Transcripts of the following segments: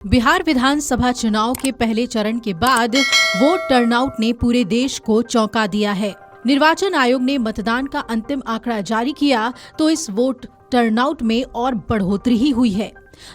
बिहार विधानसभा चुनाव के पहले चरण के बाद वोट टर्नआउट ने पूरे देश को चौंका दिया है। निर्वाचन आयोग ने मतदान का अंतिम आंकड़ा जारी किया तो इस वोट टर्नआउट में और बढ़ोतरी ही हुई है।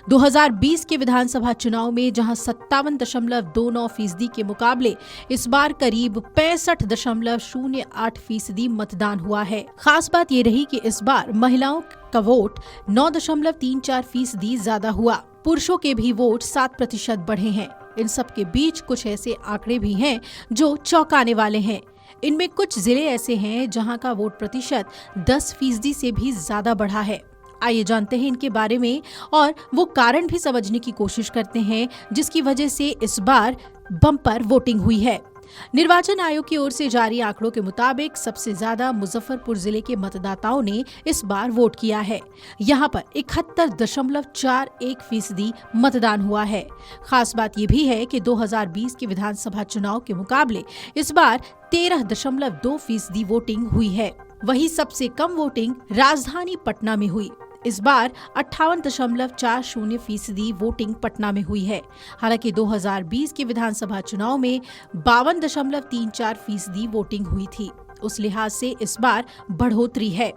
2020 के विधानसभा चुनाव में जहां 57.29% के मुकाबले इस बार करीब 65.08% मतदान हुआ है। खास बात ये रही कि इस बार महिलाओं का वोट 9.34% ज्यादा हुआ। पुरुषों के भी वोट 7% बढ़े हैं। इन सब के बीच कुछ ऐसे आंकड़े भी हैं जो चौंकाने वाले हैं। इनमें कुछ जिले ऐसे हैं जहां का वोट प्रतिशत 10% से भी ज्यादा बढ़ा है। आइए जानते हैं इनके बारे में और वो कारण भी समझने की कोशिश करते हैं जिसकी वजह से इस बार बम्पर वोटिंग हुई है। निर्वाचन आयोग की ओर से जारी आंकड़ों के मुताबिक सबसे ज्यादा मुजफ्फरपुर जिले के मतदाताओं ने इस बार वोट किया है। यहां पर 71.41% मतदान हुआ है। खास बात यह भी है कि 2020 के विधानसभा चुनाव के मुकाबले इस बार 13.2% वोटिंग हुई है। वहीं सबसे कम वोटिंग राजधानी पटना में हुई। इस बार 58.40% वोटिंग पटना में हुई है। हालांकि 2020 के विधानसभा चुनाव में 52.34% वोटिंग हुई थी। उस लिहाज से इस बार बढ़ोतरी है।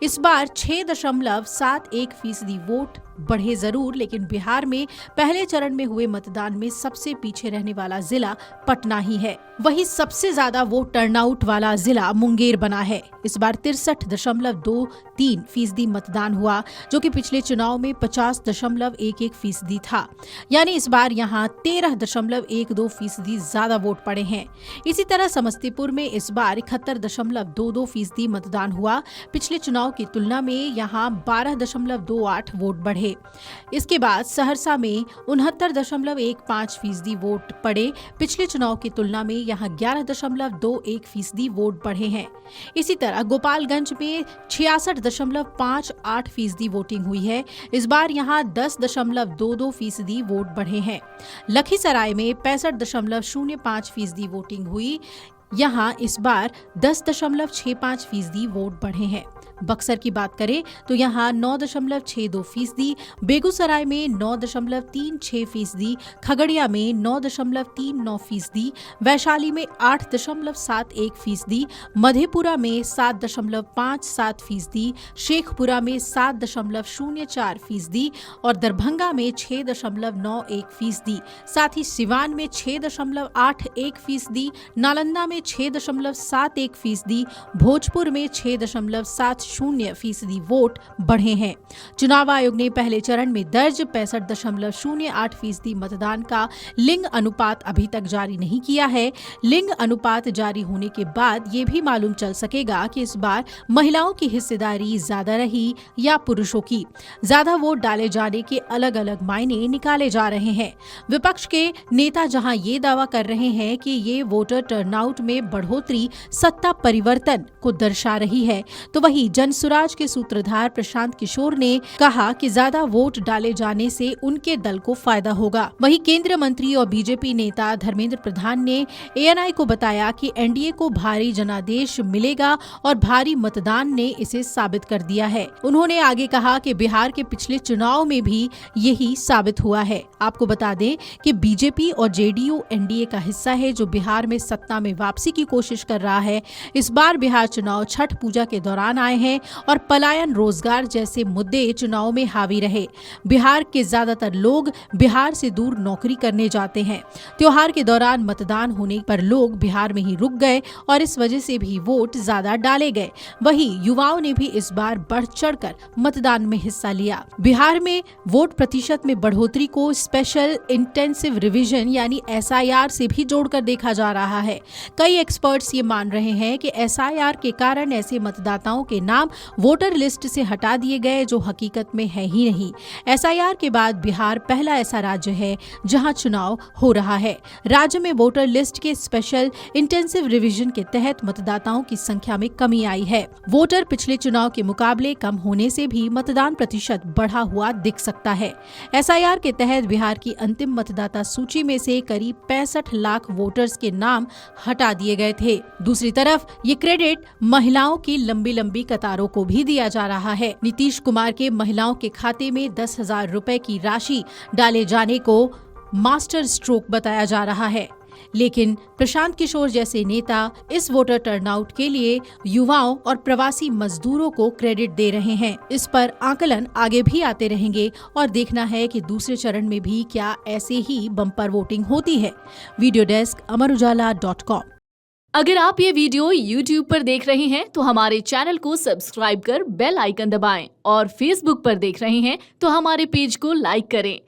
इस बार 6.71% वोट बढ़े जरूर, लेकिन बिहार में पहले चरण में हुए मतदान में सबसे पीछे रहने वाला जिला पटना ही है। वहीं सबसे ज्यादा वोट टर्नआउट वाला जिला मुंगेर बना है। इस बार 63.23% मतदान हुआ, जो कि पिछले चुनाव में 50.11% था। यानी इस बार यहाँ 13.12% ज्यादा वोट पड़े हैं। इसी तरह समस्तीपुर में इस बार 71.22% मतदान हुआ। पिछले चुनाव की तुलना में यहाँ 12.28 वोट बढ़े। इसके बाद सहरसा में 69.15% वोट पड़े। पिछले चुनाव की तुलना में यहाँ 11.21% वोट बढ़े हैं। इसी तरह गोपालगंज में 66.58% वोटिंग हुई है। इस बार यहाँ 10.22% वोट बढ़े हैं। लखीसराय में 65.05% वोटिंग हुई। यहाँ इस बार 10.65% वोट बढ़े हैं। बक्सर की बात करें तो यहाँ 9.62%, बेगूसराय में 9.36%, खगड़िया में 9.39%, वैशाली में 8.71%, मधेपुरा में 7.57%, शेखपुरा में 7.04% और दरभंगा में 6.91%। साथ ही सिवान में 6.81%, नालंदा में 6.71%, भोजपुर में 6.70% वोट बढ़े हैं। चुनाव आयोग ने पहले चरण में दर्ज 65.08% मतदान का लिंग अनुपात अभी तक जारी नहीं किया है। लिंग अनुपात जारी होने के बाद ये भी मालूम चल सकेगा कि इस बार महिलाओं की हिस्सेदारी ज्यादा रही या पुरुषों की। ज्यादा वोट डाले जाने के अलग अलग मायने निकाले जा रहे हैं। विपक्ष के नेता जहां ये दावा कर रहे हैं कि ये वोटर टर्नआउट में बढ़ोतरी सत्ता परिवर्तन को दर्शा रही है, तो वहीं जनसुराज के सूत्रधार प्रशांत किशोर ने कहा कि ज्यादा वोट डाले जाने से उनके दल को फायदा होगा। वहीं केंद्रीय मंत्री और बीजेपी नेता धर्मेंद्र प्रधान ने एएनआई को बताया कि एनडीए को भारी जनादेश मिलेगा और भारी मतदान ने इसे साबित कर दिया है। उन्होंने आगे कहा कि बिहार के पिछले चुनाव में भी यही साबित हुआ है। आपको बता दें कि बीजेपी और जेडीयू एनडीए का हिस्सा है जो बिहार में सत्ता में वापसी की कोशिश कर रहा है। इस बार बिहार चुनाव छठ पूजा के दौरान आए हैं और पलायन, रोजगार जैसे मुद्दे चुनाव में हावी रहे। बिहार के ज्यादातर लोग बिहार से दूर नौकरी करने जाते हैं। त्योहार के दौरान मतदान होने पर लोग बिहार में ही रुक गए और इस वजह से भी वोट ज्यादा डाले गए। वहीं युवाओं ने भी इस बार बढ़ चढ़कर मतदान में हिस्सा लिया। बिहार में वोट प्रतिशत में बढ़ोतरी को स्पेशल इंटेंसिव रिवीजन यानी एसआईआर से भी जोड़कर देखा जा रहा है। कई एक्सपर्ट्स ये मान रहे हैं कि एसआईआर के कारण ऐसे मतदाताओं के नाम वोटर लिस्ट से हटा दिए गए जो हकीकत में है ही नहीं। एसआईआर के बाद बिहार पहला ऐसा राज्य है जहां चुनाव हो रहा है। राज्य में वोटर लिस्ट के स्पेशल इंटेंसिव रिवीजन के तहत मतदाताओं की संख्या में कमी आई है। वोटर पिछले चुनाव के मुकाबले कम होने से भी मतदान प्रतिशत बढ़ा हुआ दिख सकता है। एसआईआर के तहत बिहार की अंतिम मतदाता सूची में से करीब 65 लाख वोटर्स के नाम हटा दिए गए थे। दूसरी तरफ ये क्रेडिट महिलाओं की लंबी लंबी कतारों को भी दिया जा रहा है। नीतीश कुमार के महिलाओं के खाते में 10,000 रुपए की राशि डाले जाने को मास्टर स्ट्रोक बताया जा रहा है। लेकिन प्रशांत किशोर जैसे नेता इस वोटर टर्नआउट के लिए युवाओं और प्रवासी मजदूरों को क्रेडिट दे रहे हैं। इस पर आकलन आगे भी आते रहेंगे और देखना है कि दूसरे चरण में भी क्या ऐसे ही बम्पर वोटिंग होती है। Video desk amarujala.com। अगर आप ये वीडियो YouTube पर देख रहे हैं तो हमारे चैनल को सब्सक्राइब कर बेल आइकन दबाएं और Facebook पर देख रहे हैं तो हमारे पेज को लाइक करें।